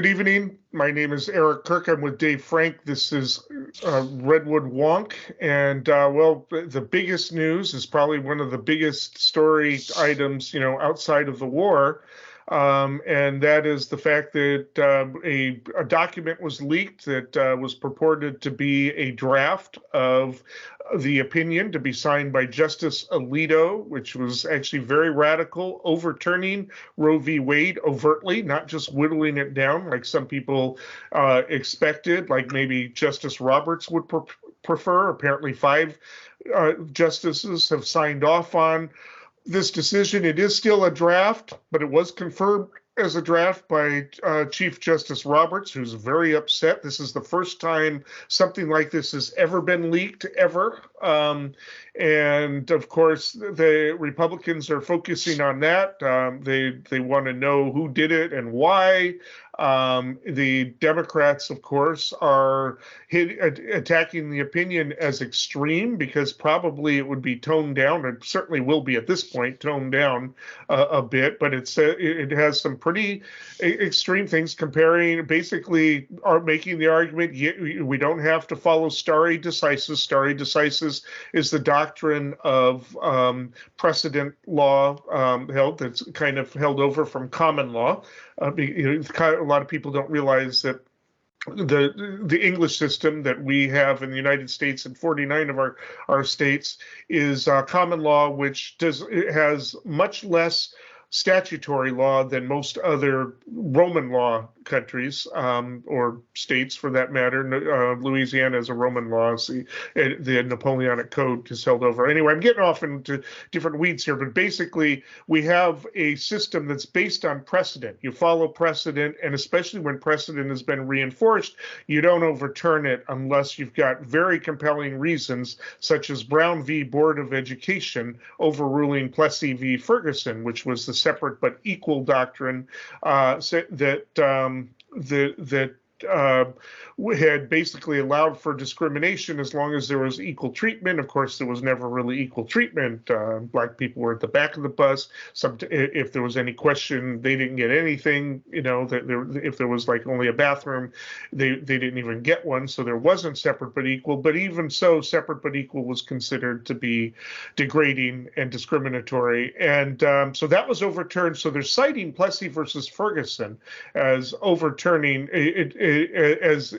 Good evening. My name is Eric Kirk. I'm with Dave Frank. This is Redwood Wonk. And well, the biggest news is probably one of the biggest story items, outside of the war. And that is the fact that a document was leaked that was purported to be a draft of the opinion to be signed by Justice Alito, which was actually very radical, overturning Roe v. Wade overtly, not just whittling it down like some people expected, like maybe Justice Roberts would prefer. Apparently, five justices have signed off on this decision. It is still a draft, but it was confirmed as a draft by Chief Justice Roberts, who's very upset. This is the first time something like this has ever been leaked, ever. And of course, the Republicans are focusing on that. They want to know who did it and why. The Democrats, of course, are attacking the opinion as extreme because probably it would be toned down, and certainly will be at this point toned down a bit. But it has some pretty extreme things, comparing, basically are making the argument we don't have to follow stare decisis. Stare decisis is the doctrine of precedent law that's kind of held over from common law. A lot of people don't realize that the English system that we have in the United States and 49 of our states is common law, which has much less statutory law than most other Roman law countries or states, for that matter. Louisiana is a Roman law. So the Napoleonic Code is held over. Anyway, I'm getting off into different weeds here, but basically we have a system that's based on precedent. You follow precedent, and especially when precedent has been reinforced, you don't overturn it unless you've got very compelling reasons, such as Brown v. Board of Education overruling Plessy v. Ferguson, which was the separate but equal doctrine that had basically allowed for discrimination as long as there was equal treatment. Of course, there was never really equal treatment. Black people were at the back of the bus. If there was any question, they didn't get anything. If there was like only a bathroom, they didn't even get one. So there wasn't separate but equal. But even so, separate but equal was considered to be degrading and discriminatory. And so that was overturned. So they're citing Plessy versus Ferguson as overturning as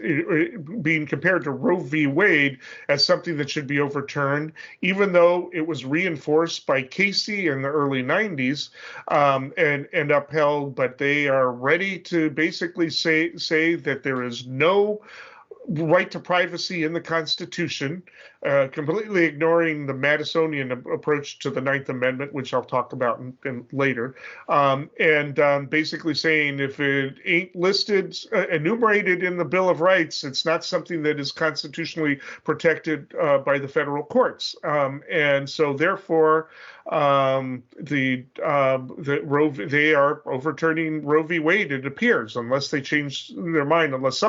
being compared to Roe v. Wade as something that should be overturned, even though it was reinforced by Casey in the early 90s and upheld. But they are ready to basically say that there is no right to privacy in the Constitution, completely ignoring the Madisonian approach to the Ninth Amendment, which I'll talk about later, and basically saying if it ain't listed, enumerated in the Bill of Rights, it's not something that is constitutionally protected by the federal courts. And so therefore, they are overturning Roe v. Wade, it appears, unless they change their mind, unless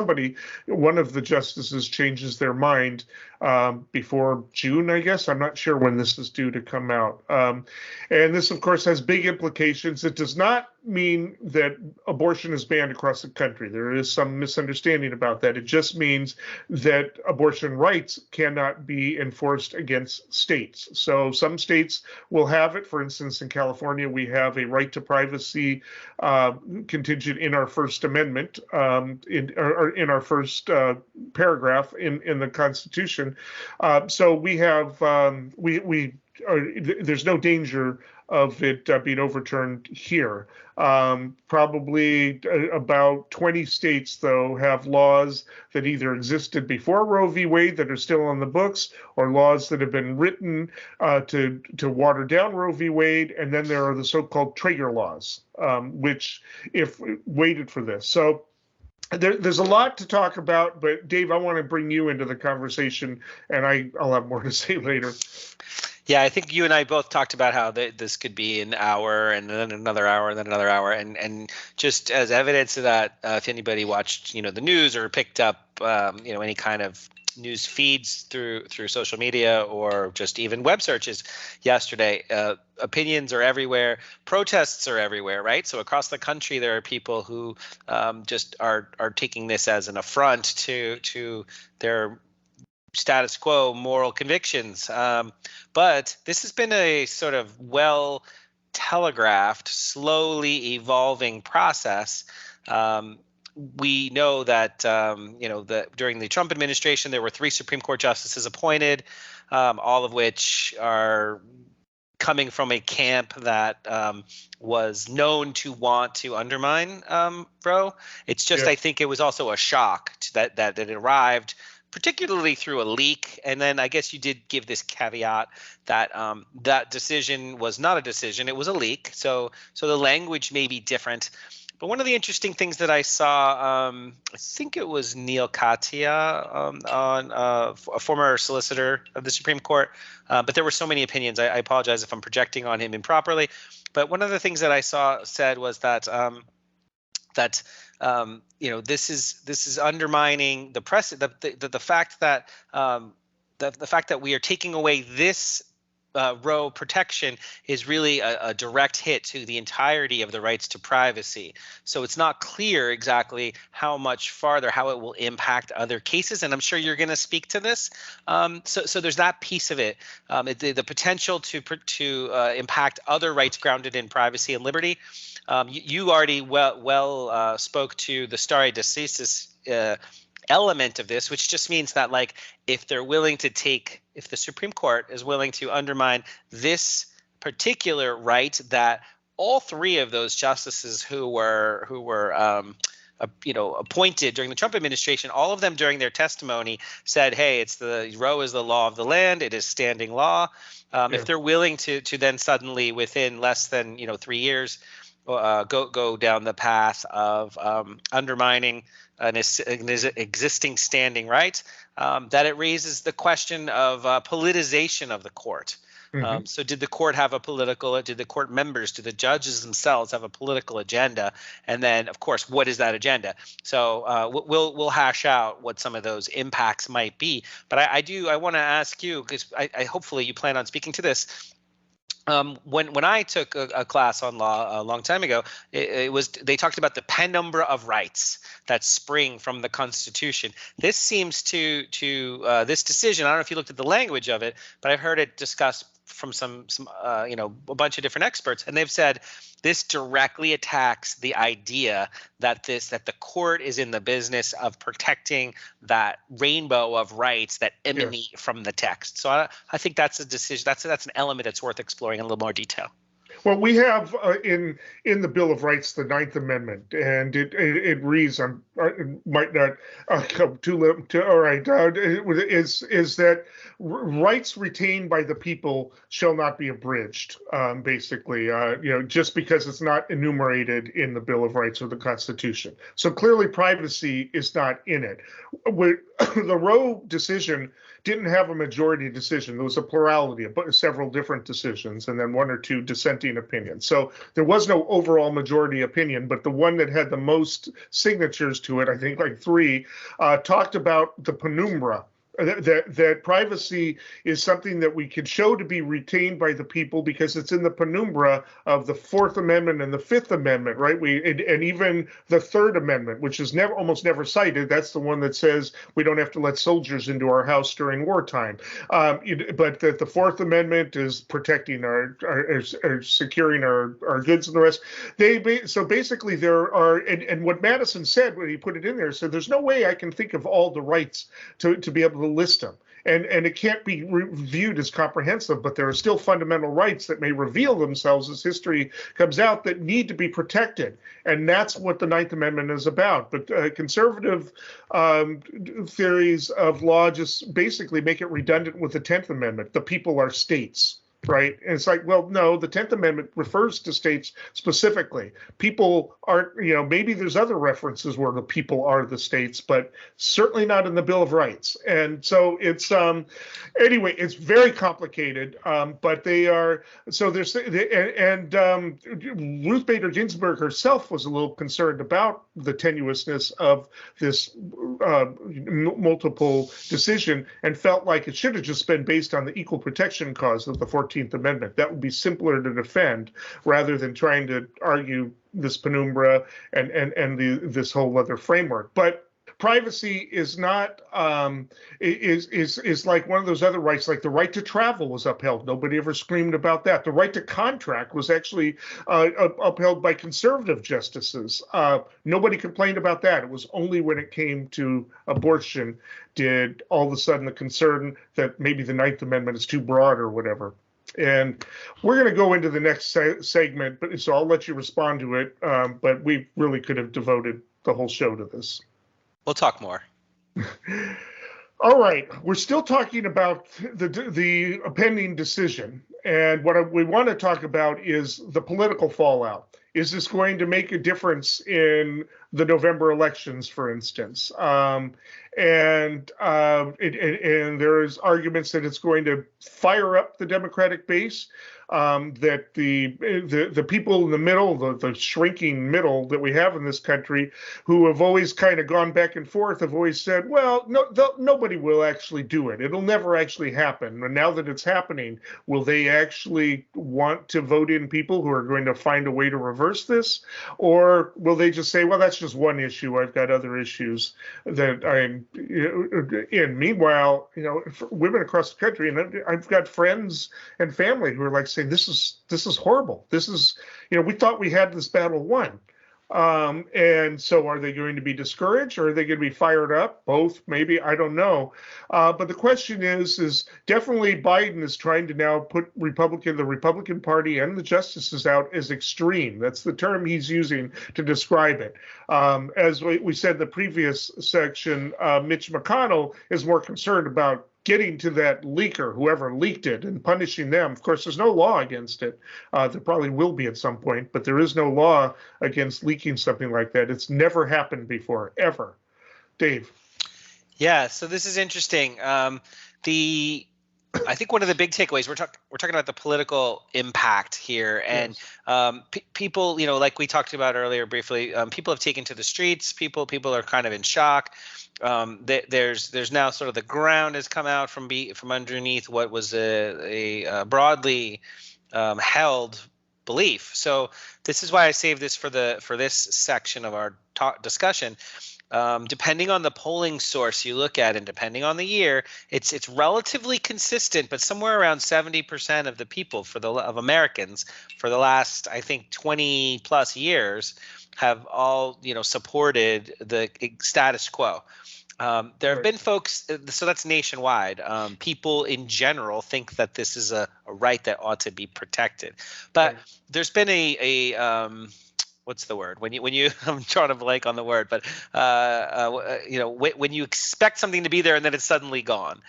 one of the justices changes their mind before June, I guess. I'm not sure when this is due to come out. And this, of course, has big implications. It does not mean that abortion is banned across the country. There is some misunderstanding about that. It just means that abortion rights cannot be enforced against states. So some states will have it. For instance, in California, we have a right to privacy contingent in our First Amendment, in our first paragraph in the Constitution. So we have there's no danger of it being overturned here. Probably about 20 states, though, have laws that either existed before Roe v. Wade that are still on the books, or laws that have been written to water down Roe v. Wade. And then there are the so-called Traeger laws, which if waited for this. So there's a lot to talk about, but Dave, I want to bring you into the conversation, and I'll have more to say later. Yeah, I think you and I both talked about how this could be an hour and then another hour and then another hour. And just as evidence of that, if anybody watched, the news or picked up, any kind of news feeds through social media or just even web searches yesterday, opinions are everywhere, protests are everywhere, right? So across the country, there are people who just are taking this as an affront to their status quo moral convictions. But this has been a sort of well telegraphed, slowly evolving process. We know that that during the Trump administration there were 3 Supreme Court justices appointed, all of which are coming from a camp that was known to want to undermine Roe. It's just, I think it was also a shock that it arrived, particularly through a leak. And then I guess you did give this caveat that that decision was not a decision, it was a leak. So the language may be different. But one of the interesting things that I saw, I think it was Neil Katia, on a former solicitor of the Supreme Court, but there were so many opinions. I apologize if I'm projecting on him improperly. But one of the things that I saw said was that this is undermining the precedent. The fact that the fact that we are taking away this Roe protection is really a direct hit to the entirety of the rights to privacy. So it's not clear exactly how much farther, how it will impact other cases. And I'm sure you're going to speak to this. So there's that piece of it, the potential to impact other rights grounded in privacy and liberty. You already well spoke to the stare decisis element of this, which just means that, like, if the Supreme Court is willing to undermine this particular right that all 3 of those justices who were appointed during the Trump administration, all of them during their testimony said, hey, Roe is the law of the land, it is standing law. If they're willing to then suddenly within less than 3 years go down the path of undermining an existing standing right, that it raises the question of politicization of the court. Mm-hmm. So did the court did the court members, do the judges themselves have a political agenda? And then, of course, what is that agenda? So we'll hash out what some of those impacts might be. But I want to ask you, because I hopefully you plan on speaking to this. When I took a class on law a long time ago, they talked about the penumbra of rights that spring from the Constitution. This seems to this decision. I don't know if you looked at the language of it, but I've heard it discussed from a bunch of different experts, and they've said this directly attacks the idea that the court is in the business of protecting that rainbow of rights that emanate from the text. So I think that's a decision. That's an element that's worth exploring in a little more detail. Well, we have in the Bill of Rights the 9th Amendment, and it reads, might not come too late. All right, is that rights retained by the people shall not be abridged. Basically, just because it's not enumerated in the Bill of Rights or the Constitution. So clearly, privacy is not in it. The Roe decision didn't have a majority decision. There was a plurality of several different decisions, and then 1 or 2 dissenting opinions. So there was no overall majority opinion, but the one that had the most signatures to it, I think like 3, talked about the penumbra. That privacy is something that we can show to be retained by the people because it's in the penumbra of the 4th Amendment and the 5th Amendment, right? And even the 3rd Amendment, which is almost never cited. That's the one that says we don't have to let soldiers into our house during wartime. But that the 4th Amendment is protecting our securing our goods and the rest. So basically there are, and what Madison said when he put it in there, said there's no way I can think of all the rights to be able to list them. And it can't be viewed as comprehensive, but there are still fundamental rights that may reveal themselves as history comes out that need to be protected. And that's what the 9th Amendment is about. But conservative theories of law just basically make it redundant with the 10th Amendment. The people are states. right? And it's like, well, no, the 10th Amendment refers to states specifically. People aren't, maybe there's other references where the people are the states, but certainly not in the Bill of Rights. And so it's, anyway, it's very complicated, but they are, so there's, Ruth Bader Ginsburg herself was a little concerned about the tenuousness of this multiple decision and felt like it should have just been based on the equal protection clause of the 14th Amendment. That would be simpler to defend rather than trying to argue this penumbra and this whole other framework. But privacy is not is like one of those other rights, like the right to travel was upheld. Nobody ever screamed about that. The right to contract was actually upheld by conservative justices. Nobody complained about that. It was only when it came to abortion did all of a sudden the concern that maybe the Ninth Amendment is too broad or whatever. And we're going to go into the next segment, but so I'll let you respond to it. But we really could have devoted the whole show to this. We'll talk more. All right. We're still talking about the pending decision. And what we want to talk about is the political fallout. Is this going to make a difference in the November elections, for instance? And there's arguments that it's going to fire up the Democratic base. That the people in the middle, the shrinking middle that we have in this country, who have always kind of gone back and forth, have always said, well, nobody will actually do it. It'll never actually happen. And now that it's happening, will they actually want to vote in people who are going to find a way to reverse this? Or will they just say, well, that's just one issue. I've got other issues that I'm in. Meanwhile, for women across the country, and I've got friends and family who are like saying, this is horrible. This is, we thought we had this battle won. And so are they going to be discouraged or are they going to be fired up? Both, maybe, I don't know. But the question is definitely Biden is trying to now put the Republican Party and the justices out as extreme. That's the term he's using to describe it. As we said in the previous section, Mitch McConnell is more concerned about getting to that leaker, whoever leaked it, and punishing them. Of course, there's no law against it. There probably will be at some point, but there is no law against leaking something like that. It's never happened before, ever. Dave. Yeah, so this is interesting. I think one of the big takeaways, we're talking about the political impact here, and yes. People, like we talked about earlier briefly, people have taken to the streets. People are kind of in shock. There's now sort of the ground has come out from underneath what was a broadly held belief. So this is why I saved this for this section of our discussion. Depending on the polling source you look at and depending on the year, it's relatively consistent, but somewhere around 70% of the people of Americans for the last, I think, 20 plus years have all, supported the status quo. There have been folks, so that's nationwide. People in general think that this is a right that ought to be protected, but there's been what's the word? When you I'm trying to blank on the word, but when you expect something to be there and then it's suddenly gone.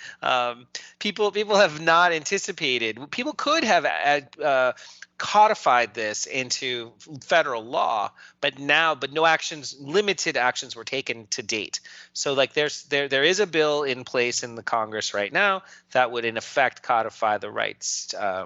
People have not anticipated. People could have codified this into federal law, but no actions, limited actions were taken to date. So like there is a bill in place in the Congress right now that would in effect codify the rights, to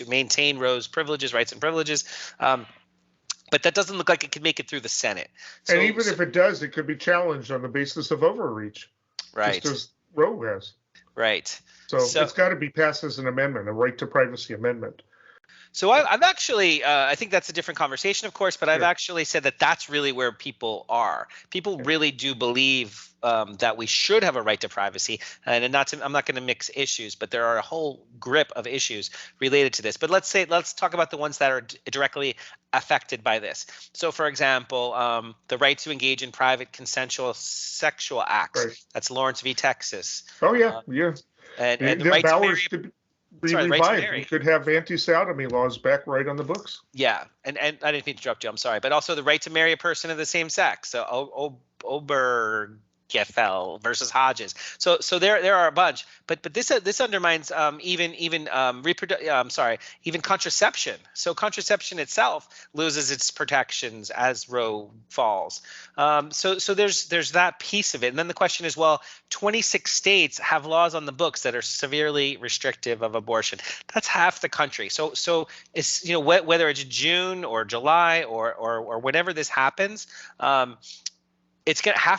maintain Roe's rights and privileges. But that doesn't look like it could make it through the Senate. And even if it does, it could be challenged on the basis of overreach. Right. Just as Roe has. Right. So it's got to be passed as an amendment, a right to privacy amendment. So I've actually, I think that's a different conversation, of course, but I've actually said that that's really where people are. People really do believe that we should have a right to privacy, and I'm not going to mix issues, but there are a whole grip of issues related to this. But let's talk about the ones that are directly affected by this. So, for example, the right to engage in private consensual sexual acts. Right. That's Lawrence v. Texas. Oh yeah, yeah. And the right to marry. Revived. We could have anti-sodomy laws back right on the books. Yeah, and I didn't mean to interrupt you. I'm sorry, but also the right to marry a person of the same sex. So Gefel versus Hodges. So there are a bunch, but this undermines even contraception. So contraception itself loses its protections as Roe falls. So there's that piece of it, and then the question is, well, 26 states have laws on the books that are severely restrictive of abortion. That's half the country. So it's, whether it's June or July or whenever this happens. Half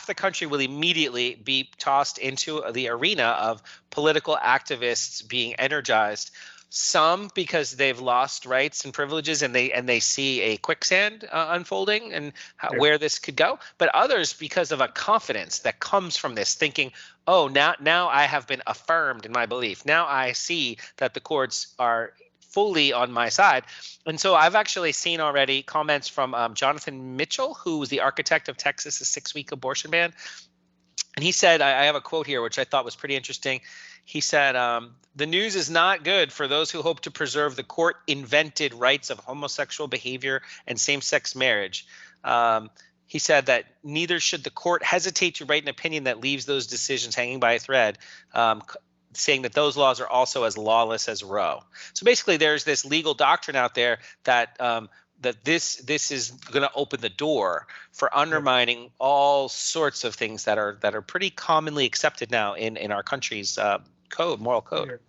the country will immediately be tossed into the arena of political activists being energized. Some because they've lost rights and privileges, and they see a quicksand unfolding and where this could go. But others because of a confidence that comes from this, thinking, oh, now I have been affirmed in my belief. Now I see that the courts are fully on my side. And so I've actually seen already comments from Jonathan Mitchell, who was the architect of Texas's 6-week abortion ban. And he said, I have a quote here, which I thought was pretty interesting. He said, the news is not good for those who hope to preserve the court-invented rights of homosexual behavior and same-sex marriage. He said that neither should the court hesitate to write an opinion that leaves those decisions hanging by a thread, saying that those laws are also as lawless as Roe. So basically, there's this legal doctrine out there that that this is going to open the door for undermining all sorts of things that are pretty commonly accepted now in our country's moral code.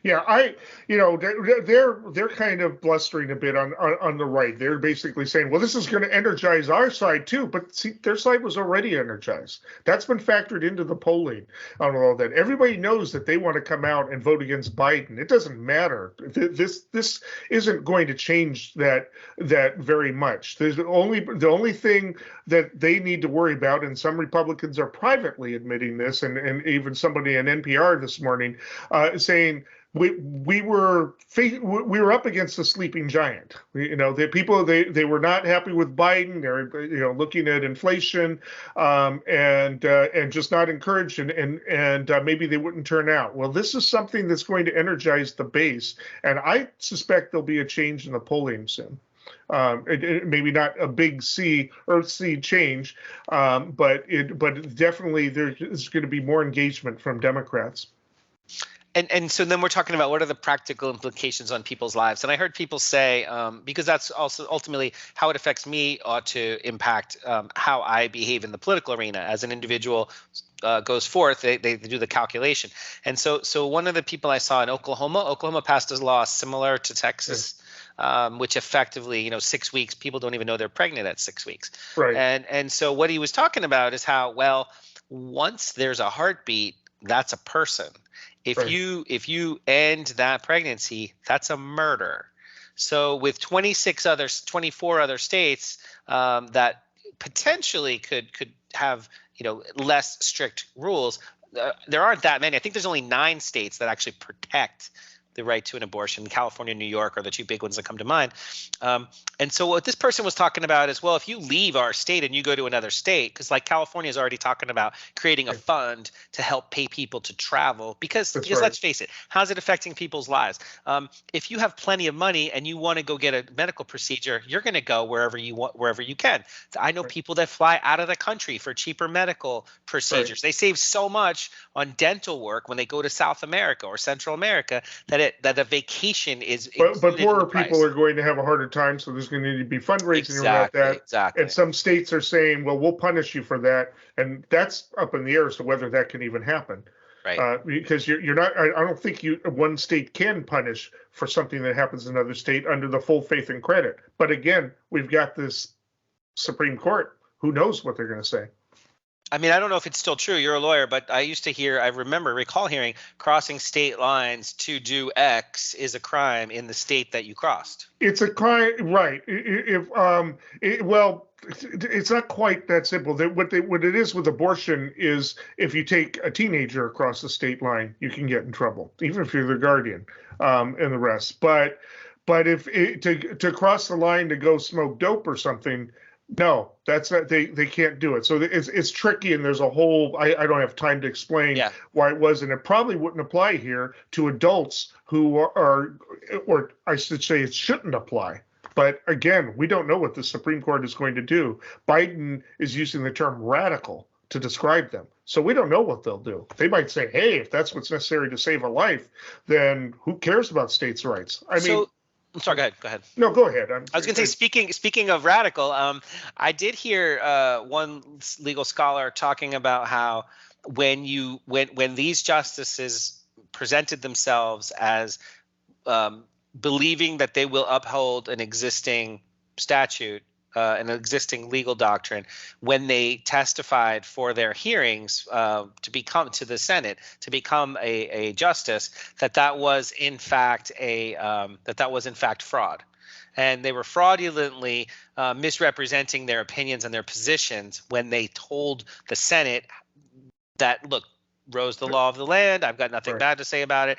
Yeah, they're kind of blustering a bit on the right. They're basically saying, well, this is going to energize our side too, but see, their side was already energized. That's been factored into the polling on all that. Everybody knows that they want to come out and vote against Biden. It doesn't matter. This isn't going to change that very much. There's the only thing that they need to worry about, and some Republicans are privately admitting this, and even somebody on NPR this morning saying, we were up against a sleeping giant. The people they were not happy with Biden. They're looking at inflation and just not encouraged, and maybe they wouldn't turn out. Well, this is something that's going to energize the base, and I suspect there'll be a change in the polling soon. Maybe not a big earth-sea change, but definitely there's going to be more engagement from Democrats. And so then we're talking about what are the practical implications on people's lives. And I heard people say, because that's also ultimately how it affects me, ought to impact how I behave in the political arena as an individual goes forth. They do the calculation. And so one of the people I saw in Oklahoma passed a law similar to Texas, which effectively, 6 weeks, people don't even know they're pregnant at 6 weeks. Right. And so what he was talking about is how, well, once there's a heartbeat, that's a person. If you end that pregnancy, that's a murder. So with 24 other states that potentially could have less strict rules, there aren't that many. I think there's only 9 states that actually protect the right to an abortion. California and New York are the 2 big ones that come to mind. And so what this person was talking about is, well, if you leave our state and you go to another state, because like California is already talking about creating a fund to help pay people to travel, because let's face it, how's it affecting people's lives? If you have plenty of money and you want to go get a medical procedure, you're going to go wherever you can. I know people that fly out of the country for cheaper medical procedures. Right. They save so much on dental work when they go to South America or Central America that a vacation is. But poorer people are going to have a harder time, so there's going to need to be fundraising around that. Exactly. And some states are saying, well, we'll punish you for that, and that's up in the air as to whether that can even happen. Right. Because you're not. I don't think one state can punish for something that happens in another state under the full faith and credit. But again, we've got this Supreme Court. Who knows what they're going to say? I mean, I don't know if it's still true. You're a lawyer, but I used to recall hearing crossing state lines to do X is a crime in the state that you crossed. It's a crime, right? It's not quite that simple. What it is with abortion is if you take a teenager across the state line, you can get in trouble, even if you're the guardian and the rest. But if to cross the line to go smoke dope or something, no, that's not, they can't do it. So it's tricky, and there's a whole, I don't have time to explain why it was, and it probably wouldn't apply here to adults who are, or I should say it shouldn't apply. But again, we don't know what the Supreme Court is going to do. Biden is using the term radical to describe them. So we don't know what they'll do. They might say, hey, if that's what's necessary to save a life, then who cares about states' rights? I mean, I'm sorry, go ahead. Go ahead. No, go ahead. I was going to say, speaking of radical, I did hear one legal scholar talking about how when these justices presented themselves as believing that they will uphold an existing statute, an existing legal doctrine, when they testified for their hearings to become to the Senate to become a justice, that was in fact fraud. And they were fraudulently misrepresenting their opinions and their positions when they told the Senate that, look, Roe's the law of the land. I've got nothing bad to say about it.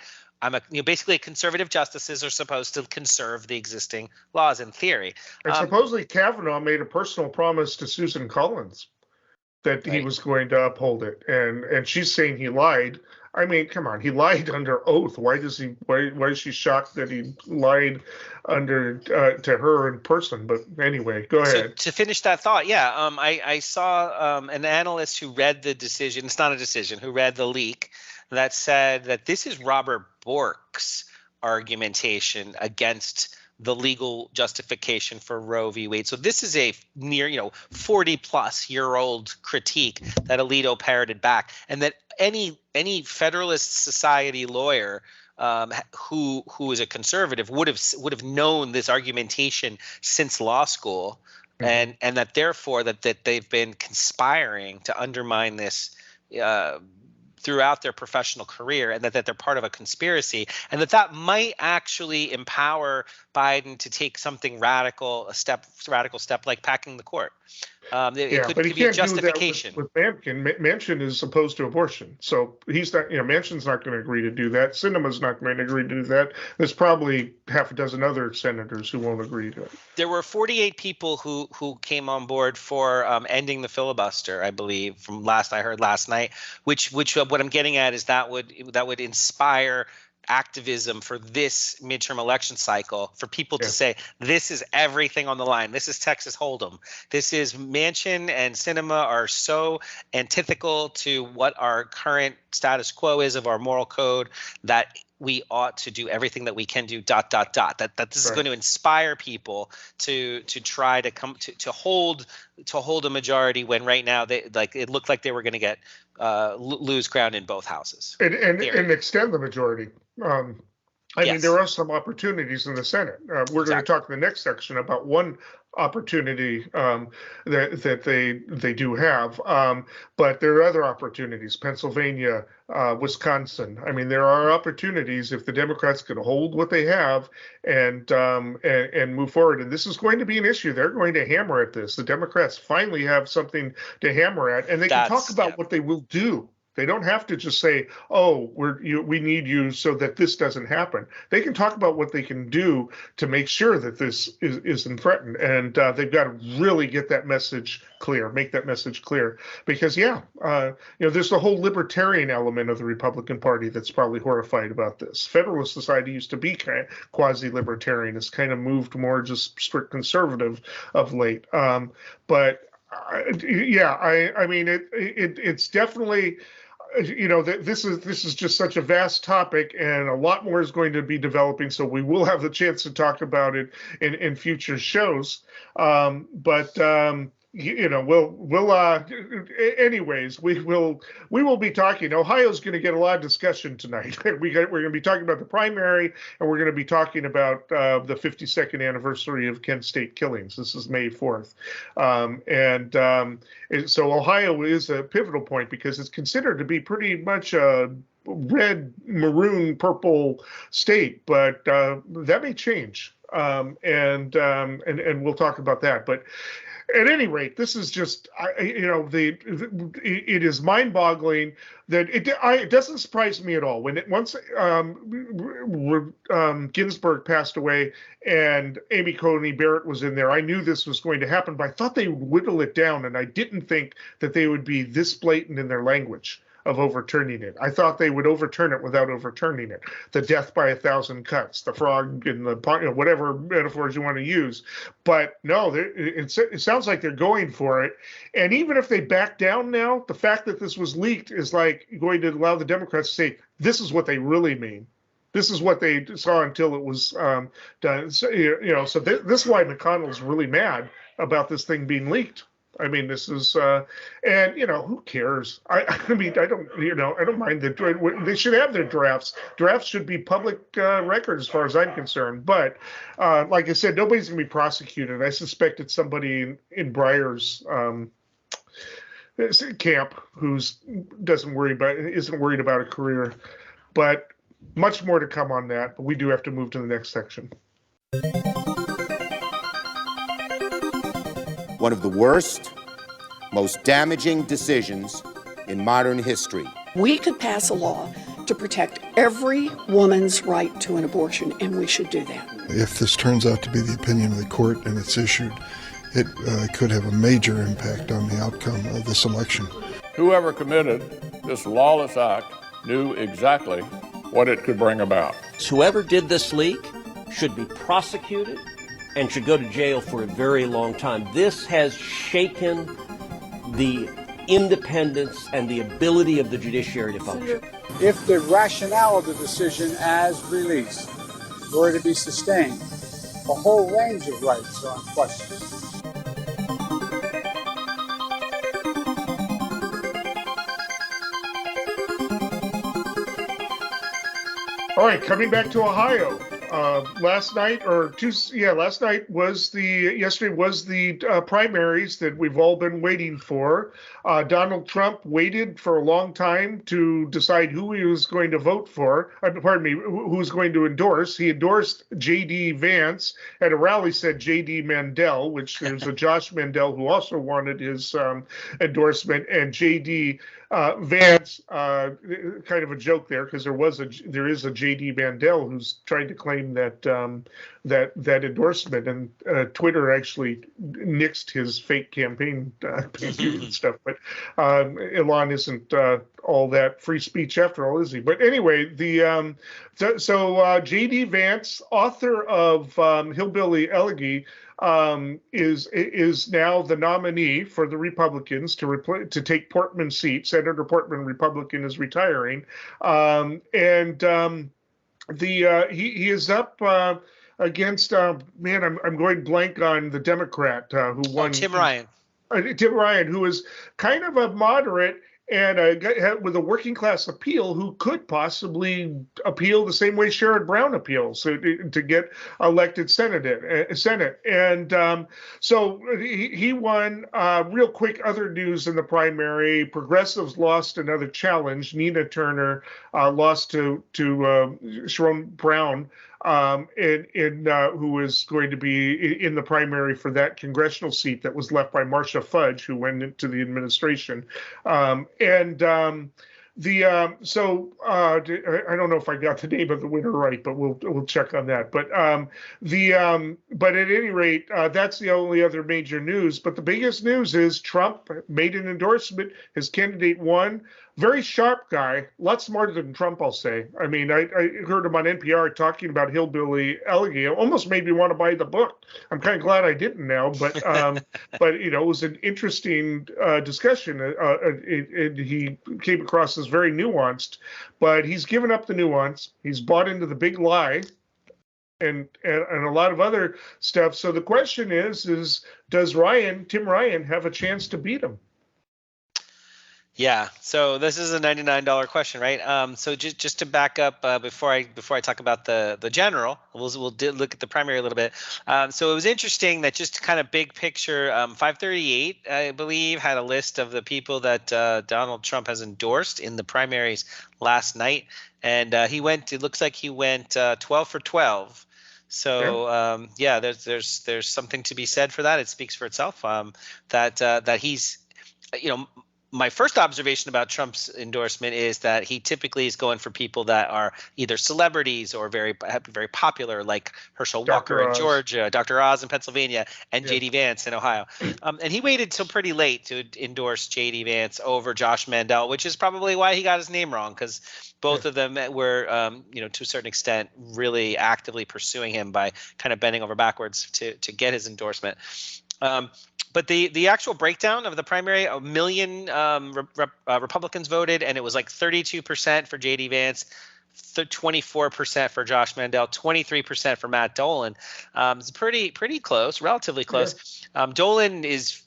Basically, conservative justices are supposed to conserve the existing laws in theory. And supposedly Kavanaugh made a personal promise to Susan Collins that he was going to uphold it, and she's saying he lied. I mean, come on, he lied under oath. Why is she shocked that he lied under to her in person? But anyway, go ahead. So to finish that thought, I saw an analyst who read the decision. It's not a decision. Who read the leak that said that this is Robert Bork's argumentation against the legal justification for Roe v. Wade. So this is a near 40-plus-year-old critique that Alito parroted back, and that any Federalist Society lawyer who is a conservative would have known this argumentation since law school, and that therefore that they've been conspiring to undermine this throughout their professional career, and that they're part of a conspiracy, and that might actually empower Biden to take something radical step like packing the court. It could be a justification. With Manchin. Manchin is opposed to abortion, so he's not. Manchin's not going to agree to do that. Sinema's not going to agree to do that. There's probably half a dozen other senators who won't agree to it. There were 48 people who came on board for ending the filibuster, I believe, from I heard last night. Which what I'm getting at is that would inspire activism for this midterm election cycle, for people to say this is everything on the line. This is Texas Hold'em. This is Manchin and Sinema are so antithetical to what our current status quo is of our moral code that we ought to do everything that we can do. ... That this is going to inspire people to try to come to hold a majority when right now it looked like they were going to get lose ground in both houses and extend the majority. I mean, there are some opportunities in the Senate. We're going to talk in the next section about one opportunity that they do have, but there are other opportunities. Pennsylvania, Wisconsin. I mean, there are opportunities if the Democrats can hold what they have and move forward. And this is going to be an issue. They're going to hammer at this. The Democrats finally have something to hammer at, and they can talk about what they will do. They don't have to just say, "Oh, we need you so that this doesn't happen." They can talk about what they can do to make sure that this isn't threatened, and they've got to really get that message clear, make that message clear, because there's the whole libertarian element of the Republican Party that's probably horrified about this. Federalist Society used to be kind of quasi-libertarian; it's kind of moved more just strict conservative of late, but. I mean, it's definitely, this is just such a vast topic, and a lot more is going to be developing. So we will have the chance to talk about it in future shows. Anyways, we will be talking. Ohio's going to get a lot of discussion tonight. We're going to be talking about the primary, and we're going to be talking about the 52nd anniversary of Kent State killings. This is May 4th. So Ohio is a pivotal point because it's considered to be pretty much a red, maroon, purple state, but that may change. And we'll talk about that. But at any rate, this is just, it is mind-boggling that it doesn't surprise me at all. Once Ginsburg passed away and Amy Coney Barrett was in there, I knew this was going to happen, but I thought they would whittle it down, and I didn't think that they would be this blatant in their language. of overturning it. I thought they would overturn it without overturning it. The death by 1,000 cuts, the frog in the whatever metaphors you want to use. But no, it sounds like they're going for it. And even if they back down now, the fact that this was leaked is like going to allow the Democrats to say this is what they really mean. This is what they saw until it was done. So, so this is why McConnell's really mad about this thing being leaked. I mean, this is, and who cares? I mean, I don't mind they should have their drafts. Drafts should be public record as far as I'm concerned. But like I said, nobody's gonna be prosecuted. I suspect it's somebody in Breyer's camp isn't worried about a career. But much more to come on that, but we do have to move to the next section. One of the worst, most damaging decisions in modern history. We could pass a law to protect every woman's right to an abortion, and we should do that. If this turns out to be the opinion of the court and it's issued, it could have a major impact on the outcome of this election. Whoever committed this lawless act knew exactly what it could bring about. Whoever did this leak should be prosecuted and should go to jail for a very long time. This has shaken the independence and the ability of the judiciary to function. If the rationale of the decision as released were to be sustained, a whole range of rights are in question. All right, coming back to Ohio. Yesterday was the primaries that we've all been waiting for. Donald Trump waited for a long time to decide who he was going to vote for. Who was going to endorse. He endorsed J.D. Vance at a rally, said J.D. Mandel, which there's a Josh Mandel who also wanted his endorsement, and J.D. Vance, kind of a joke there because there is a J.D. Mandel who's trying to claim that endorsement, and Twitter actually nixed his fake campaign and stuff. But Elon isn't all that free speech after all, is he? But anyway, J.D. Vance, author of Hillbilly Elegy, is now the nominee for the Republicans to take Portman's seat. Senator Portman, Republican, is retiring, he is up against I'm going blank on the Democrat who won. Tim Ryan. Tim Ryan, who is kind of a moderate and with a working class appeal, who could possibly appeal the same way Sherrod Brown appeals to get elected Senate. And so he won. Real quick, other news in the primary: Progressives lost another challenge. Nina Turner lost to Sherrod Brown. Who is going to be in the primary for that congressional seat that was left by Marcia Fudge, who went into the administration. I don't know if I got the name of the winner right, but we'll check on that. But at any rate, that's the only other major news. But the biggest news is Trump made an endorsement. His candidate won. Very sharp guy, a lot smarter than Trump, I'll say. I mean, I heard him on NPR talking about Hillbilly Elegy. It almost made me want to buy the book. I'm kind of glad I didn't now, but it was an interesting discussion. He came across as very nuanced, but he's given up the nuance. He's bought into the big lie. And a lot of other stuff. So the question is does Tim Ryan have a chance to beat him? Yeah. So this is a $99 question, right? So just to back up before I talk about the general, we'll look at the primary a little bit. So it was interesting that just kind of big picture, 538, I believe, had a list of the people that Donald Trump has endorsed in the primaries last night, and it looks like he went 12 for 12. So there's something to be said for that. It speaks for itself. That he's, my first observation about Trump's endorsement is that he typically is going for people that are either celebrities or very popular, like Herschel Walker in Georgia, Dr. Oz in Pennsylvania, and J.D. Vance in Ohio. And he waited till pretty late to endorse J.D. Vance over Josh Mandel, which is probably why he got his name wrong, because both of them were, to a certain extent, really actively pursuing him by kind of bending over backwards to get his endorsement. But the actual breakdown of the primary, 1 million Republicans voted, and it was like 32% for J.D. Vance, 24% for Josh Mandel, 23% for Matt Dolan. It's pretty close, relatively close. Yeah. Dolan is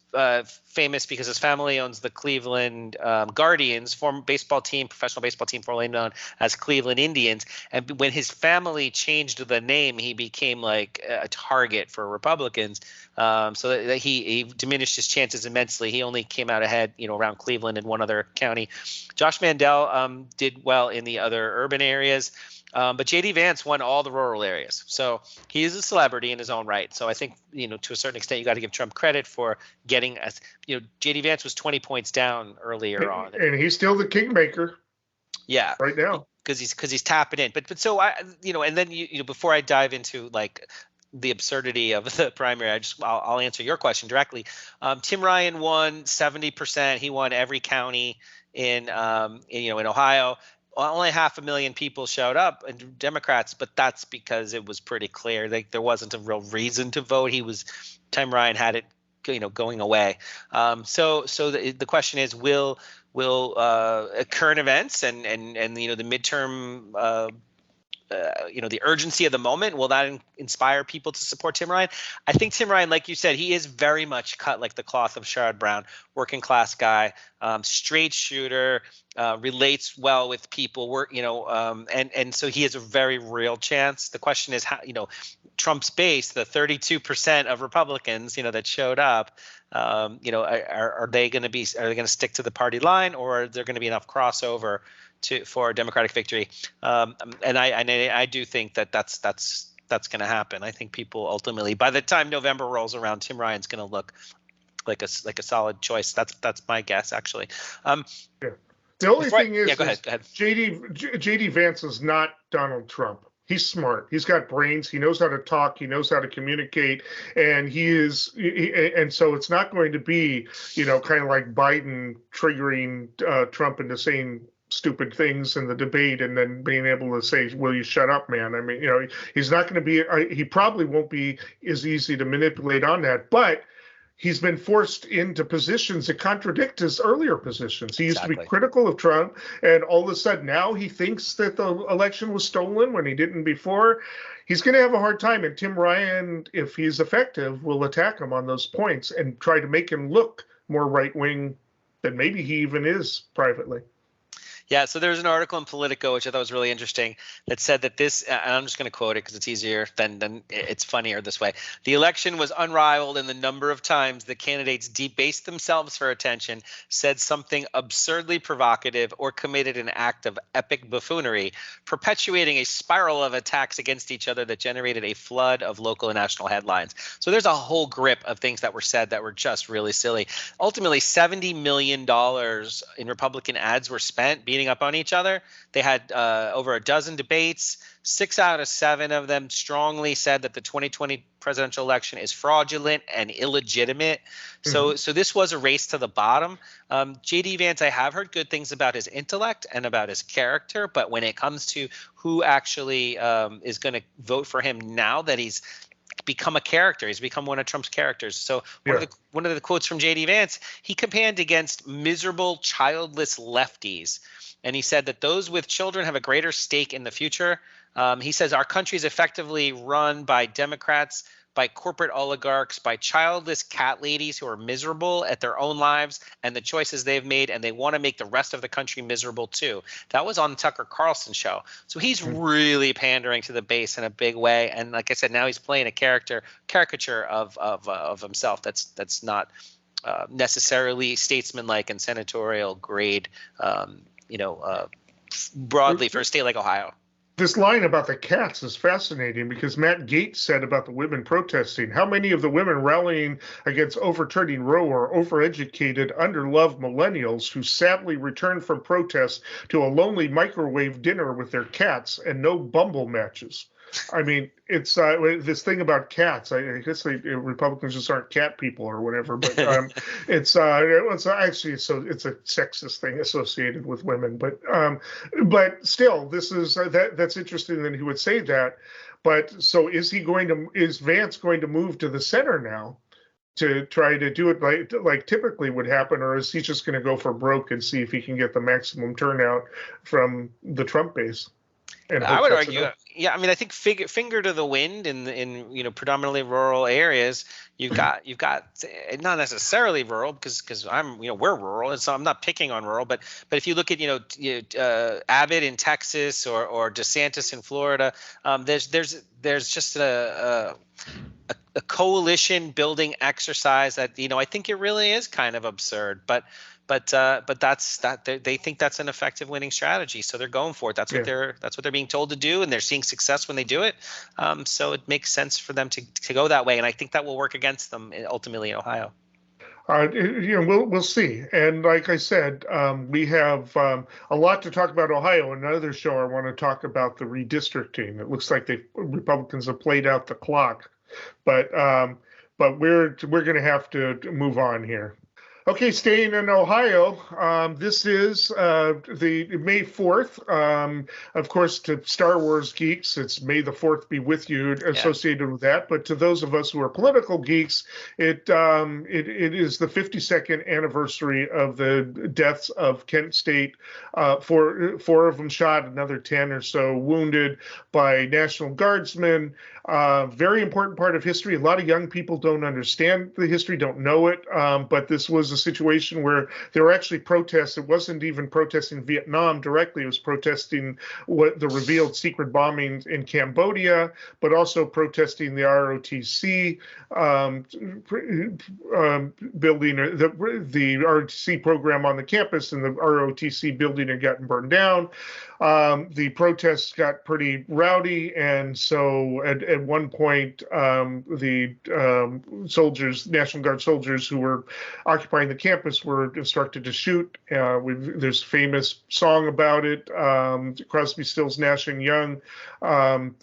famous because his family owns the Cleveland Guardians, professional baseball team formerly known as Cleveland Indians. And when his family changed the name, he became like a target for Republicans. So that he diminished his chances immensely. He only came out ahead, around Cleveland and one other county. Josh Mandel did well in the other urban areas. But J.D. Vance won all the rural areas. So he is a celebrity in his own right. So I think, to a certain extent, you got to give Trump credit for getting J.D. Vance was 20 points down earlier on. And he's still the kingmaker. Yeah. Right now. Because he's tapping in. But so I, and then, before I dive into like the absurdity of the primary, I'll answer your question directly. Tim Ryan won 70%. He won every county in Ohio. Only 500,000 people showed up, and Democrats, but that's because it was pretty clear there wasn't a real reason to vote. Tim Ryan had it, going away. So the question is, will current events and the midterm the urgency of the moment, will that inspire people to support Tim Ryan? I think Tim Ryan, like you said, he is very much cut like the cloth of Sherrod Brown, working class guy, straight shooter, relates well with people, and so he has a very real chance. The question is how, Trump's base, the 32% of Republicans, that showed up, are they going to stick to the party line, or are there going to be enough crossover for a Democratic victory? And I do think that's going to happen. I think people ultimately, by the time November rolls around, Tim Ryan's going to look like a solid choice. That's my guess, actually. The only thing is, go ahead. J.D. Vance is not Donald Trump. He's smart. He's got brains. He knows how to talk. He knows how to communicate. And and so it's not going to be, kind of like Biden triggering Trump into saying stupid things in the debate and then being able to say, will you shut up, man? I mean, he's not going to be, he probably won't be as easy to manipulate on that, but he's been forced into positions that contradict his earlier positions. He used to be critical of Trump, and all of a sudden now he thinks that the election was stolen when he didn't before. He's going to have a hard time, and Tim Ryan, if he's effective, will attack him on those points and try to make him look more right-wing than maybe he even is privately. Yeah, so there's an article in Politico, which I thought was really interesting, that said that this, and I'm just going to quote it because it's easier than it's funnier this way. The election was unrivaled in the number of times the candidates debased themselves for attention, said something absurdly provocative, or committed an act of epic buffoonery, perpetuating a spiral of attacks against each other that generated a flood of local and national headlines. So there's a whole grip of things that were said that were just really silly. Ultimately, $70 million in Republican ads were spent beating up on each other. They had over a dozen debates. 6 out of 7 of them strongly said that the 2020 presidential election is fraudulent and illegitimate. Mm-hmm. So this was a race to the bottom. J.D. Vance, I have heard good things about his intellect and about his character, but when it comes to who actually is going to vote for him now that he's become a character, he's become one of Trump's characters. So one of the quotes from J.D. Vance, he campaigned against miserable, childless lefties. And he said that those with children have a greater stake in the future. He says our country is effectively run by Democrats, by corporate oligarchs, by childless cat ladies who are miserable at their own lives and the choices they've made, and they want to make the rest of the country miserable too. That was on Tucker Carlson's show. So he's really pandering to the base in a big way. And like I said, now he's playing a caricature of himself that's not necessarily statesmanlike and senatorial grade, broadly for a state like Ohio. This line about the cats is fascinating because Matt Gaetz said about the women protesting, how many of the women rallying against overturning Roe are overeducated, underloved millennials who sadly return from protests to a lonely microwave dinner with their cats and no Bumble matches. I mean, it's this thing about cats. I guess Republicans just aren't cat people or whatever, but it's actually it's a sexist thing associated with women. But still, this is that's interesting that he would say that. But so is Vance going to move to the center now to try to do it like typically would happen, or is he just going to go for broke and see if he can get the maximum turnout from the Trump base? I would argue, yeah. I mean, I think finger to the wind in predominantly rural areas. You've got not necessarily rural because we're rural, and so I'm not picking on rural. But if you look at Abbott in Texas or DeSantis in Florida, there's just a coalition building exercise that I think it really is kind of absurd, but they think that's an effective winning strategy, so they're going for it. That's what they're being told to do, and they're seeing success when they do it. So it makes sense for them to go that way, and I think that will work against them ultimately in Ohio. We'll see. And like I said, we have a lot to talk about Ohio. In another show, I want to talk about the redistricting. It looks like the Republicans have played out the clock, but we're going to have to move on here. Okay, staying in Ohio, this is the May 4th. Of course, to Star Wars geeks, it's May the 4th be with you associated with that. But to those of us who are political geeks, it is the 52nd anniversary of the deaths of Kent State. Four of them shot, another 10 or so wounded by National Guardsmen. Very important part of history. A lot of young people don't understand the history, don't know it, but this was a situation where there were actually protests. It wasn't even protesting Vietnam directly. It was protesting what the revealed secret bombings in Cambodia, but also protesting the ROTC building, the ROTC program on the campus, and the ROTC building had gotten burned down. The protests got pretty rowdy, and so at one point, the National Guard soldiers who were occupying the campus were instructed to shoot. There's a famous song about it. Crosby, Stills, Nash and Young wrote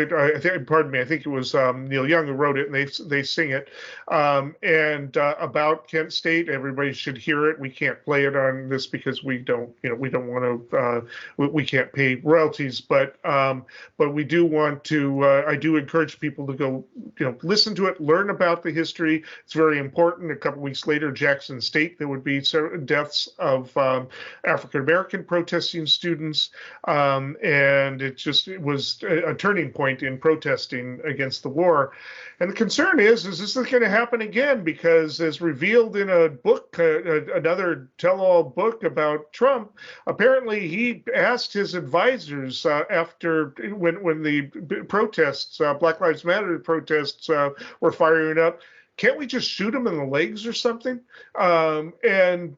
it. I think it was Neil Young who wrote it, and they sing it. And about Kent State, everybody should hear it. We can't play it on this because we don't want to. We can't pay royalties, but we do want to. I do encourage people to go, listen to it, learn about the history. It's very important. A couple weeks later, Jackson State, there would be deaths of African American protesting students, and it was a turning point in protesting against the war. And the concern is this going to happen again? Because as revealed in a book, another tell-all book about Trump, apparently he asked his advisors after when the protests, Black Lives Matter protests, were firing up, can't we just shoot him in the legs or something? And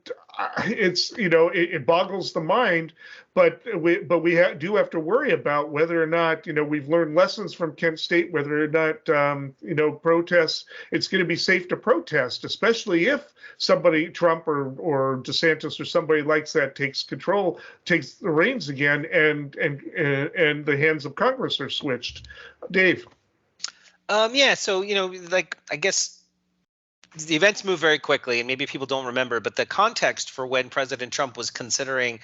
it's it boggles the mind, but we do have to worry about whether or not we've learned lessons from Kent State, whether or not protests, it's going to be safe to protest, especially if somebody, Trump or DeSantis or somebody like that, takes the reins again, and the hands of Congress are switched. Dave. So I guess the events move very quickly, and maybe people don't remember, but the context for when President Trump was considering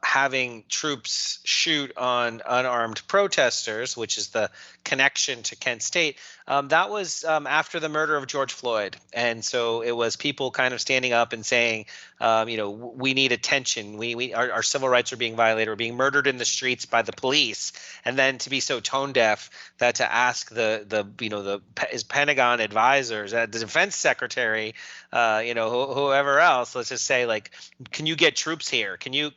having troops shoot on unarmed protesters, which is the connection to Kent State, that was after the murder of George Floyd. And so it was people kind of standing up and saying, we need attention. Our civil rights are being violated. We're being murdered in the streets by the police. And then to be so tone deaf that to ask his Pentagon advisors, the defense secretary, whoever else, let's just say, like, can you get troops here? Can you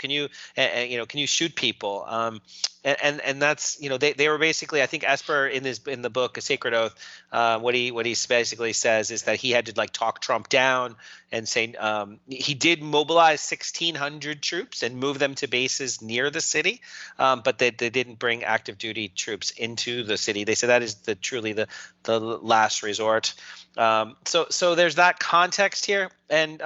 shoot people? And that's, they were basically, I think Esper in the book A Sacred Oath, what he basically says is that he had to like talk Trump down and say he did mobilize 1,600 troops and move them to bases near the city, but they didn't bring active duty troops into the city. They said that is truly the last resort. So there's that context here, and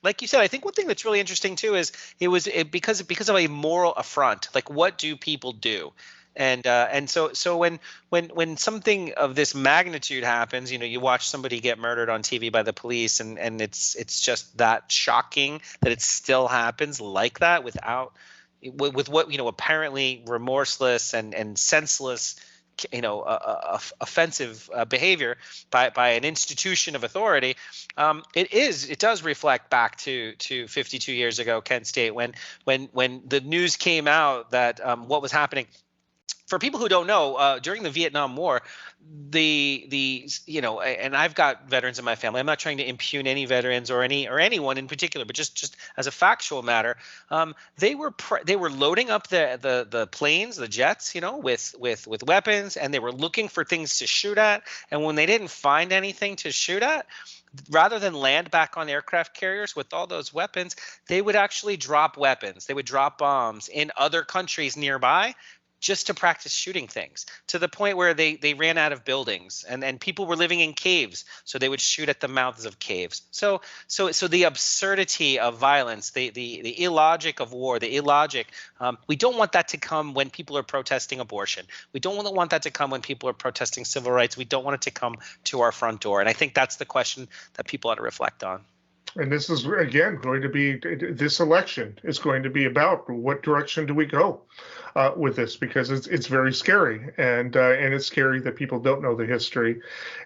like you said, I think one thing that's really interesting too is because of a moral affront. Like, what do people do? And so when something of this magnitude happens, you watch somebody get murdered on TV by the police, and it's just that shocking that it still happens like that with what apparently remorseless and senseless offensive behavior by an institution of authority. It does reflect back to 52 years ago, Kent State, when the news came out that what was happening. For people who don't know, during the Vietnam War, and I've got veterans in my family. I'm not trying to impugn any veterans or anyone in particular, but just as a factual matter, they were loading up the planes, the jets, with weapons, and they were looking for things to shoot at. And when they didn't find anything to shoot at, rather than land back on aircraft carriers with all those weapons, they would actually drop weapons. They would drop bombs in other countries nearby, just to practice shooting things, to the point where they ran out of buildings and people were living in caves, so they would shoot at the mouths of caves. So the absurdity of violence, the illogic of war, the illogic, we don't want that to come when people are protesting abortion. We don't want that to come when people are protesting civil rights. We don't want it to come to our front door. And I think that's the question that people ought to reflect on. And this is, again, going to be, this election is going to be about what direction do we go with this, because it's very scary, and it's scary that people don't know the history.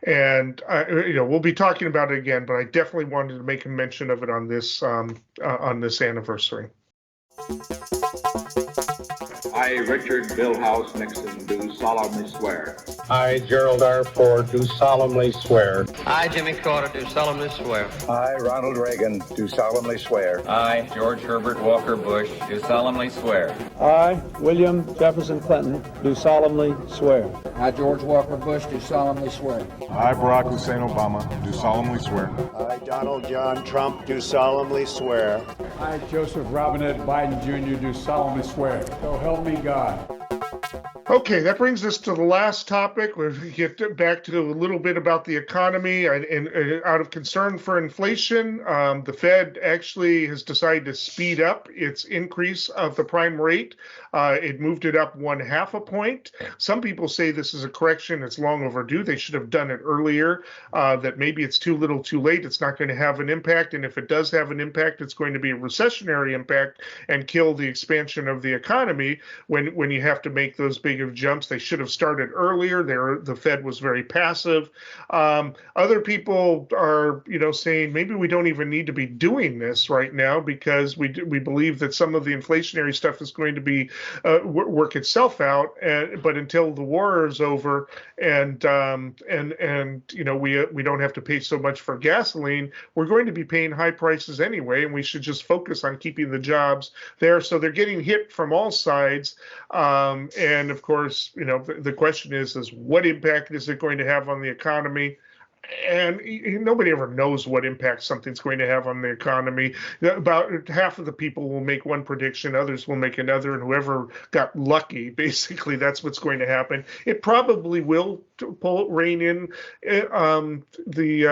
And, we'll be talking about it again, but I definitely wanted to make a mention of it on this anniversary. I, Richard Billhouse Nixon, do solemnly swear. I, Gerald R. Ford, do solemnly swear. I, Jimmy Carter, do solemnly swear. I, Ronald Reagan, do solemnly swear. I, George Herbert Walker Bush, do solemnly swear. I, William Jefferson Clinton, do solemnly swear. I, George Walker Bush, do solemnly swear. I, Barack Hussein Obama, do solemnly swear. I, Donald John Trump, do solemnly swear. I, Joseph Robinette Biden Jr., do solemnly swear. So help me God. Okay, that brings us to the last topic. We'll get back to a little bit about the economy. And out of concern for inflation, the Fed actually has decided to speed up its increase of the prime rate. It moved it up 0.5 point. Some people say this is a correction. It's long overdue. They should have done it earlier, that maybe it's too little too late. It's not going to have an impact. And if it does have an impact, it's going to be a recessionary impact and kill the expansion of the economy when you have to make those big of jumps. They should have started earlier. The Fed was very passive. Other people are, saying maybe we don't even need to be doing this right now, because we believe that some of the inflationary stuff is going to be work itself out. But until the war is over and we don't have to pay so much for gasoline, we're going to be paying high prices anyway, and we should just focus on keeping the jobs there. So they're getting hit from all sides. And of course, the question is what impact is it going to have on the economy? And nobody ever knows what impact something's going to have on the economy. About half of the people will make one prediction, others will make another, and whoever got lucky, basically, that's what's going to happen. It probably will rein in the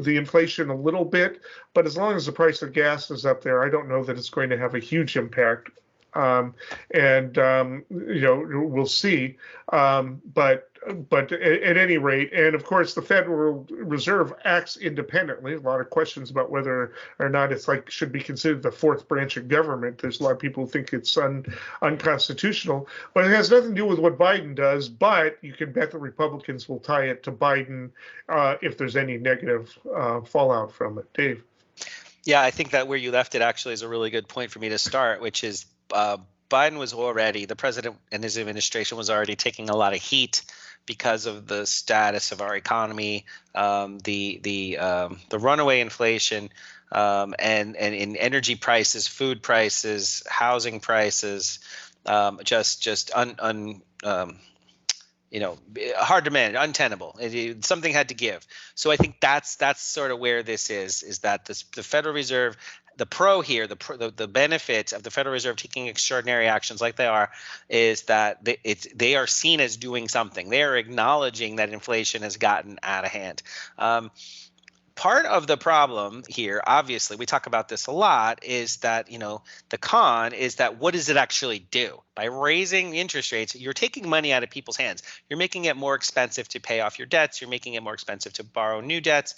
inflation a little bit, but as long as the price of gas is up there, I don't know that it's going to have a huge impact. We'll see. But at any rate, and of course, the Federal Reserve acts independently. A lot of questions about whether or not it's should be considered the fourth branch of government. There's a lot of people who think it's unconstitutional, but it has nothing to do with what Biden does. But you can bet the Republicans will tie it to Biden if there's any negative fallout from it. Dave. Yeah, I think that where you left it actually is a really good point for me to start, which is Biden was already, the president and his administration was already taking a lot of heat because of the status of our economy, the runaway inflation, and in energy prices, food prices, housing prices, hard to manage, untenable. Something had to give. So I think that's sort of where this is that the Federal Reserve, the benefit of the Federal Reserve taking extraordinary actions like they are, is that they are seen as doing something. They are acknowledging that inflation has gotten out of hand. Part of the problem here, obviously, we talk about this a lot, is that, the con is that what does it actually do? By raising the interest rates, you're taking money out of people's hands. You're making it more expensive to pay off your debts. You're making it more expensive to borrow new debts.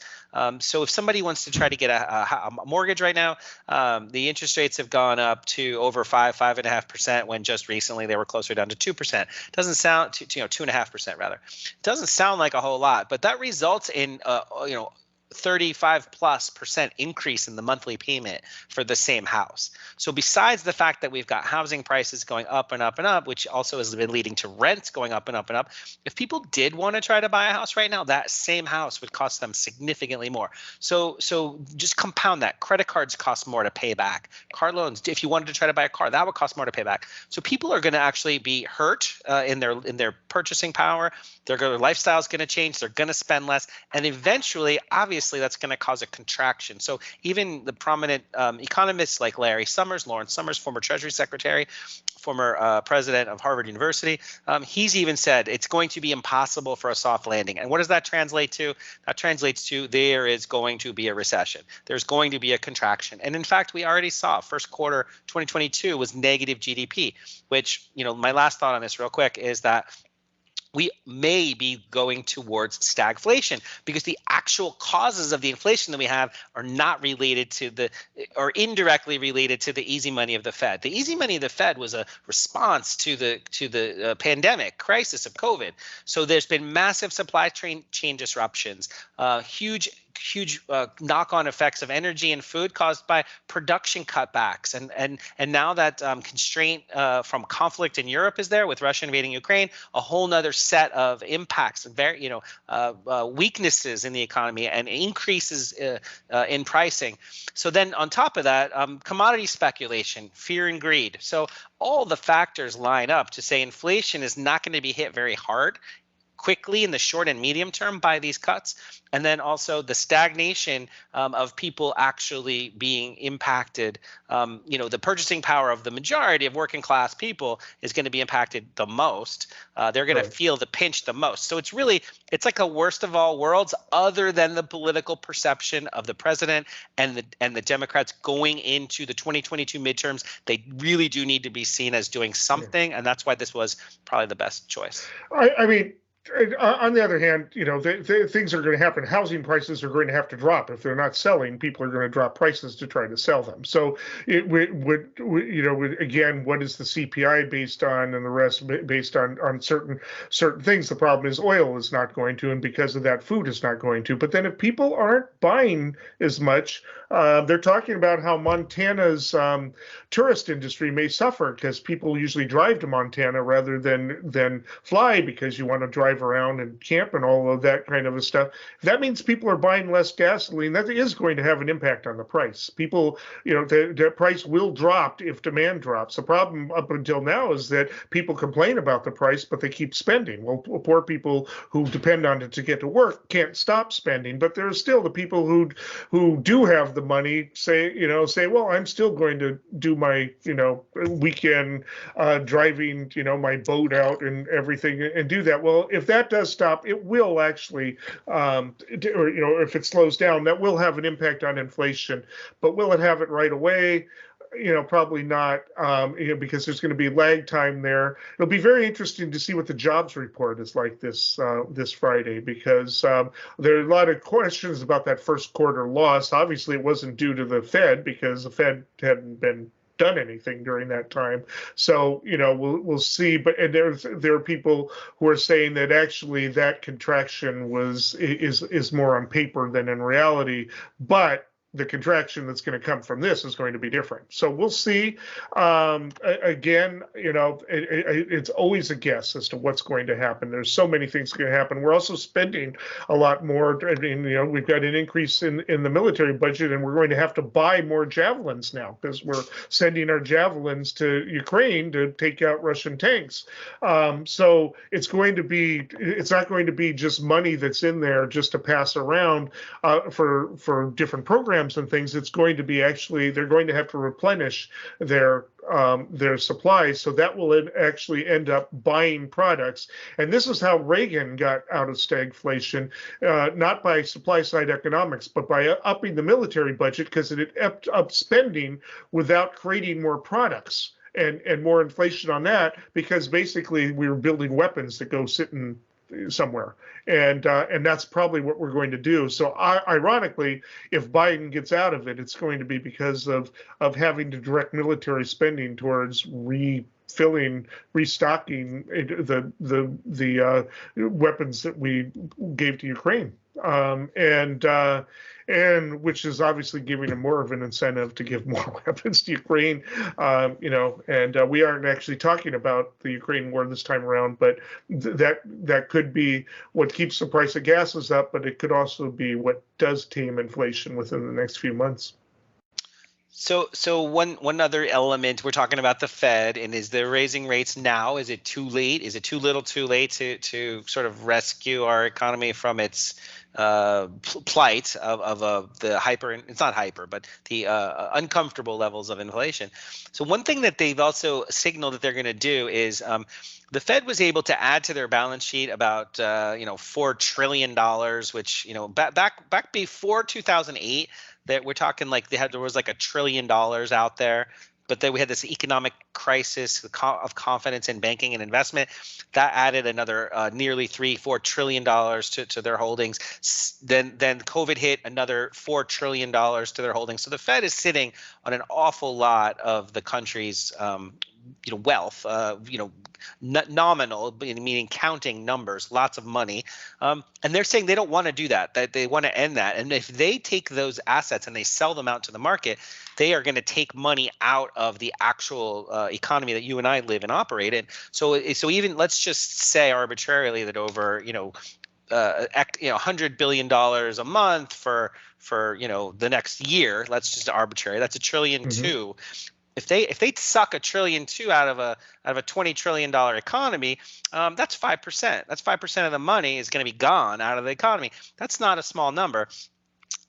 So if somebody wants to try to get a mortgage right now, the interest rates have gone up to over 5.5%, when just recently they were closer down to 2%. Doesn't sound 2.5% rather. Doesn't sound like a whole lot, but that results in 35+% increase in the monthly payment for the same house. So besides the fact that we've got housing prices going up and up and up, which also has been leading to rents going up and up and up, if people did want to try to buy a house right now, that same house would cost them significantly more. So just compound that. Credit cards cost more to pay back. Car loans, if you wanted to try to buy a car, that would cost more to pay back. So people are going to actually be hurt in their purchasing power. Their lifestyle is going to change. They're going to spend less, and eventually, obviously, that's going to cause a contraction. So even the prominent economists like Lawrence Summers, former Treasury Secretary, former president of Harvard University, he's even said it's going to be impossible for a soft landing. And what does that translate to? That translates to there is going to be a recession. There's going to be a contraction. And in fact, we already saw first quarter 2022 was negative GDP, which, my last thought on this real quick is that we may be going towards stagflation, because the actual causes of the inflation that we have are not related to or indirectly related to the easy money of the Fed. The easy money of the Fed was a response to the pandemic crisis of COVID. So there's been massive supply chain disruptions, huge knock-on effects of energy and food caused by production cutbacks, and now that constraint from conflict in Europe is there with Russia invading Ukraine, a whole nother set of impacts and weaknesses in the economy and increases in pricing. So then on top of that, commodity speculation, fear and greed. So all the factors line up to say inflation is not going to be hit very hard quickly in the short and medium term by these cuts, and then also the stagnation of people actually being impacted. The purchasing power of the majority of working class people is going to be impacted the most. They're going to feel the pinch the most. So it's like a worst of all worlds, other than the political perception of the president and the Democrats going into the 2022 midterms. They really do need to be seen as doing something, and that's why this was probably the best choice. I mean, on the other hand, things are going to happen. Housing prices are going to have to drop. If they're not selling, people are going to drop prices to try to sell them. So it would again, what is the CPI based on, and the rest based on certain things. The problem is oil is not going to, and because of that, food is not going to. But then if people aren't buying as much, they're talking about how Montana's tourist industry may suffer, because people usually drive to Montana rather than fly, because you want to drive around and camp and all of that kind of stuff. If that means people are buying less gasoline, that is going to have an impact on the price. People, the price will drop if demand drops. The problem up until now is that people complain about the price, but they keep spending. Well, poor people who depend on it to get to work can't stop spending, but there's still the people who do have the money say, well, I'm still going to do my, weekend driving, my boat out and everything, and do that. Well, if that does stop, it will actually, if it slows down, that will have an impact on inflation. But will it have it right away? Probably not, because there's going to be lag time there. It'll be very interesting to see what the jobs report is like this Friday, because there are a lot of questions about that first quarter loss. Obviously, it wasn't due to the Fed, because the Fed hadn't been done anything during that time. So, we'll see. But there are people who are saying that actually that contraction is more on paper than in reality. But the contraction that's going to come from this is going to be different. So we'll see. Again, it's always a guess as to what's going to happen. There's so many things going to happen. We're also spending a lot more. I mean, we've got an increase in the military budget, and we're going to have to buy more javelins now because we're sending our javelins to Ukraine to take out Russian tanks. So it's not going to be just money that's in there just to pass around for different programs and things. It's going to be they're going to have to replenish their supplies, so that will actually end up buying products. And this is how Reagan got out of stagflation, not by supply side economics, but by upping the military budget, because it had upped up spending without creating more products and more inflation on that, because basically we were building weapons that go sitting somewhere, and that's probably what we're going to do. So ironically, if Biden gets out of it, it's going to be because of having to direct military spending towards restocking the weapons that we gave to Ukraine, and which is obviously giving him more of an incentive to give more weapons to Ukraine. And we aren't actually talking about the Ukraine war this time around, but that could be what keeps the price of gases up, but it could also be what does tame inflation within the next few months. So one other element, we're talking about the Fed, and is they're raising rates now. Is it too late? Is it too late to sort of rescue our economy from its plight of the uncomfortable levels of inflation? So one thing that they've also signaled that they're going to do is the Fed was able to add to their balance sheet about $4 trillion, which back before 2008. That we're talking like there was like $1 trillion out there, but then we had this economic crisis of confidence in banking and investment that added another nearly $4 trillion to their holdings. Then COVID hit, another $4 trillion to their holdings. So the Fed is sitting on an awful lot of the country's wealth, nominal, meaning counting numbers, lots of money. And they're saying they don't want to do that they want to end that. And if they take those assets and they sell them out to the market, they are going to take money out of the actual economy that you and I live and operate in. So even let's just say arbitrarily that over, $100 billion a month for the next year, let's just arbitrary, that's $1 trillion too. If they suck $1 trillion out of a $20 trillion economy, that's 5%. That's 5% of the money is going to be gone out of the economy. That's not a small number.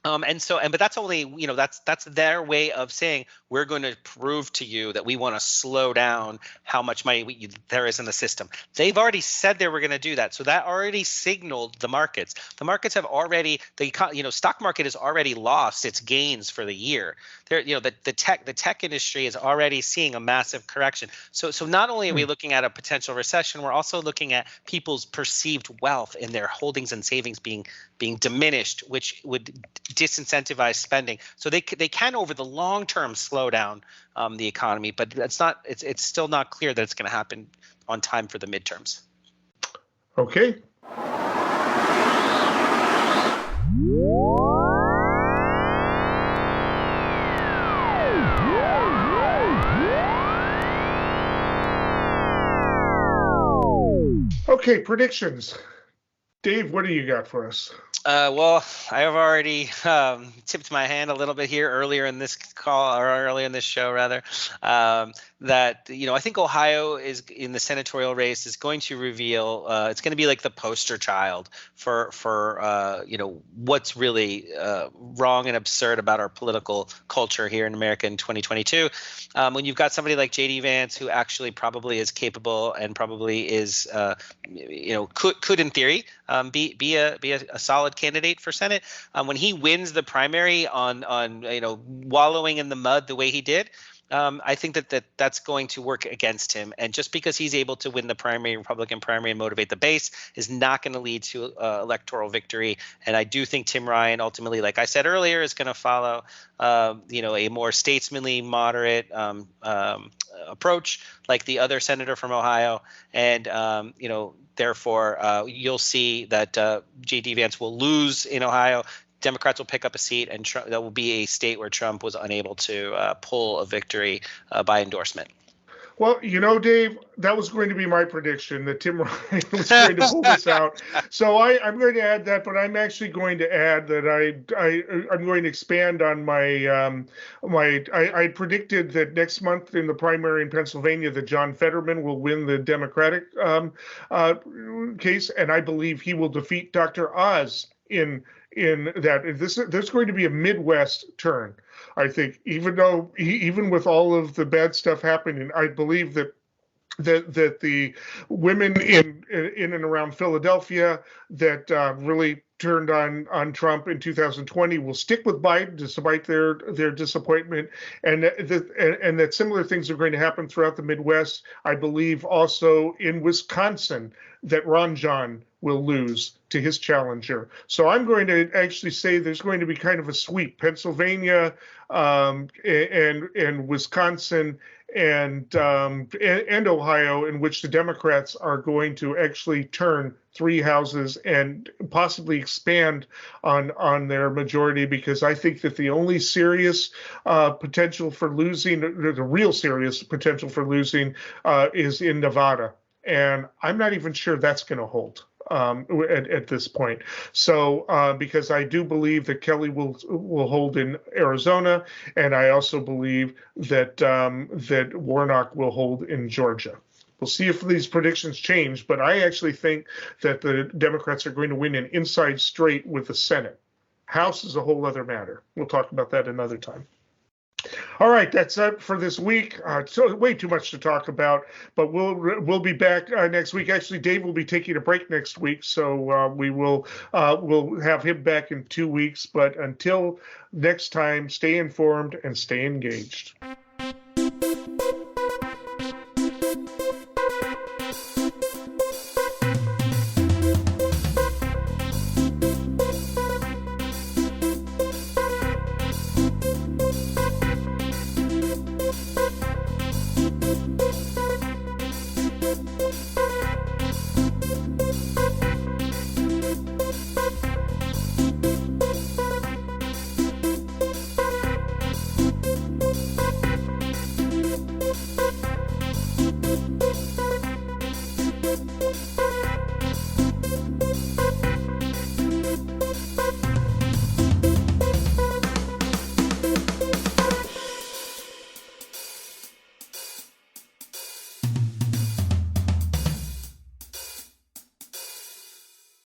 But that's only, that's their way of saying we're going to prove to you that we want to slow down how much money there is in the system. They've already said they were going to do that. So that already signaled the markets. The markets have already, stock market has already lost its gains for the year. The tech industry is already seeing a massive correction. So not only are we looking at a potential recession, we're also looking at people's perceived wealth in their holdings and savings being diminished, which would disincentivize spending. So they can over the long term slow down the economy, but it's still not clear that it's going to happen on time for the midterms. Okay. Okay, predictions. Dave, what do you got for us? Well, I have already tipped my hand a little bit here earlier in this call, or earlier in this show, rather, that, I think Ohio is in the senatorial race is going to reveal, it's going to be like the poster child for what's really wrong and absurd about our political culture here in America in 2022. When you've got somebody like J.D. Vance, who actually probably is capable and probably is, could in theory be a solid candidate for Senate. When he wins the primary on wallowing in the mud the way he did, I think that's going to work against him. And just because he's able to win the Republican primary and motivate the base is not going to lead to electoral victory. And I do think Tim Ryan ultimately, like I said earlier, is going to follow a more statesmanly, moderate approach like the other senator from Ohio. And therefore, you'll see that J.D. Vance will lose in Ohio. Democrats will pick up a seat, and that will be a state where Trump was unable to pull a victory by endorsement. Well, Dave, that was going to be my prediction that Tim Ryan was going to pull this out. So I'm going to add that, but I'm actually going to add that I'm going to expand on I predicted that next month in the primary in Pennsylvania that John Fetterman will win the Democratic case, and I believe he will defeat Dr. Oz in that. There's going to be a Midwest turn. I think even with all of the bad stuff happening, I believe that the women in and around Philadelphia that really turned on Trump in 2020 will stick with Biden despite their disappointment, and that similar things are going to happen throughout the Midwest. I believe also in Wisconsin that Ron John will lose to his challenger. So I'm going to actually say there's going to be kind of a sweep: Pennsylvania and Wisconsin and Ohio, in which the Democrats are going to actually turn 3 houses and possibly expand on their majority, because I think that the only serious potential for losing, the real serious potential for losing, is in Nevada. And I'm not even sure that's going to hold at this point. So because I do believe that Kelly will hold in Arizona, and I also believe that that Warnock will hold in Georgia. We'll see if these predictions change, but I actually think that the Democrats are going to win an inside straight with the Senate. House is a whole other matter. We'll talk about that another time. All right, that's it for this week. So way too much to talk about, but we'll be back next week. Actually, Dave will be taking a break next week, so we'll have him back in 2 weeks. But until next time, stay informed and stay engaged.